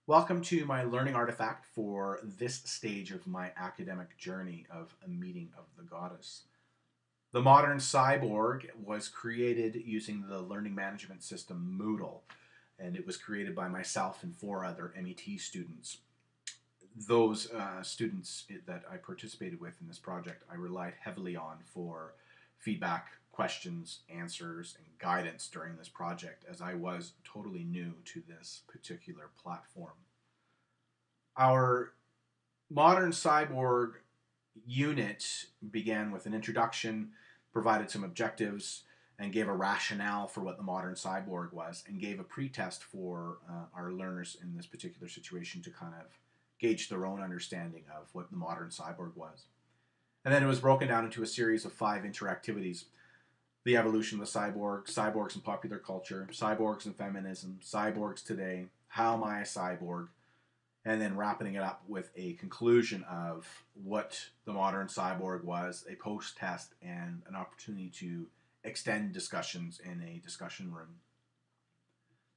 Welcome to my learning artifact for this stage of my academic journey of A Meeting of the Goddess. The modern cyborg was created using the learning management system Moodle, and it was created by myself and 4 other MET students. Those students that I participated with in this project, I relied heavily on for feedback, questions, answers, and guidance during this project, as I was totally new to this particular platform. Our modern cyborg unit began with an introduction, provided some objectives, and gave a rationale for what the modern cyborg was, and gave a pretest for our learners in this particular situation to kind of gauge their own understanding of what the modern cyborg was. And then it was broken down into a series of 5 interactivities: the evolution of the cyborg, cyborgs in popular culture, cyborgs and feminism, cyborgs today, how am I a cyborg, and then wrapping it up with a conclusion of what the modern cyborg was, a post-test, and an opportunity to extend discussions in a discussion room.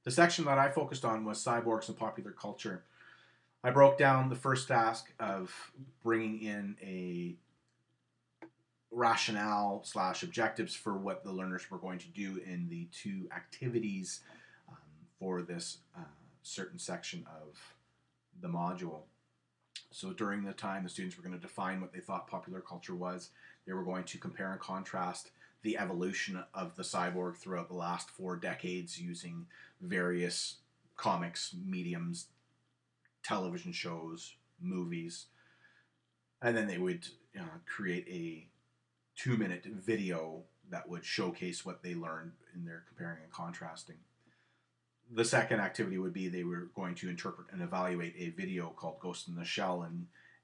The section that I focused on was cyborgs and popular culture. I broke down the first task of bringing in a rationale / objectives for what the learners were going to do in the 2 activities for this certain section of the module. So during the time, the students were going to define what they thought popular culture was. They were going to compare and contrast the evolution of the cyborg throughout the last 4 decades using various comics, mediums, television shows, movies, and then they would create a 2-minute video that would showcase what they learned in their comparing and contrasting. The second activity would be they were going to interpret and evaluate a video called Ghost in the Shell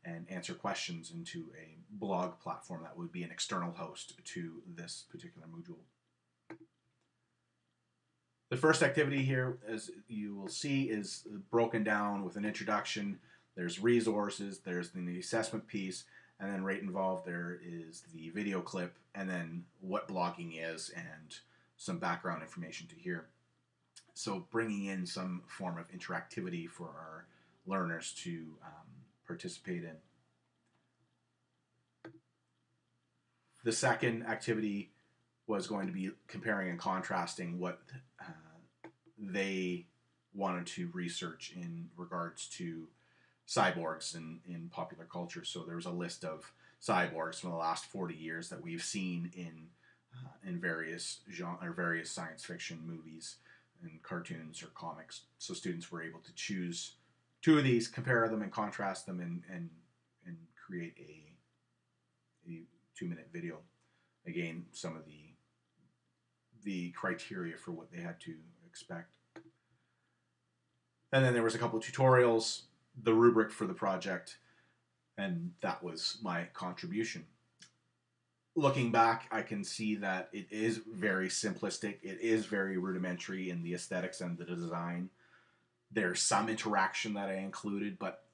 and answer questions into a blog platform that would be an external host to this particular module. The first activity here, as you will see, is broken down with an introduction. There's resources, there's the assessment piece, and then right involved there is the video clip, and then what blogging is and some background information to hear. So bringing in some form of interactivity for our learners to participate in. The second activity was going to be comparing and contrasting what they wanted to research in regards to cyborgs in popular culture. So there was a list of cyborgs from the last 40 years that we've seen in various various science fiction movies and cartoons or comics. So students were able to choose 2 of these, compare them and contrast them, and create a 2-minute video. Again, some of the criteria for what they had to expect. And then there was a couple of tutorials, the rubric for the project, and that was my contribution. Looking back, I can see that it is very simplistic. It is very rudimentary in the aesthetics and the design. There's some interaction that I included, but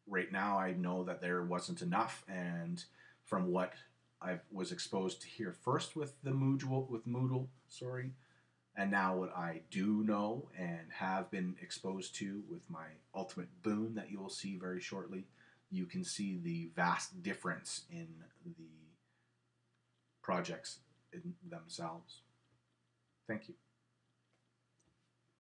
right now I know that there wasn't enough. And from what I was exposed to here first with the Moodle, and now what I do know and have been exposed to with my ultimate boon that you will see very shortly, you can see the vast difference in the projects in themselves. Thank you.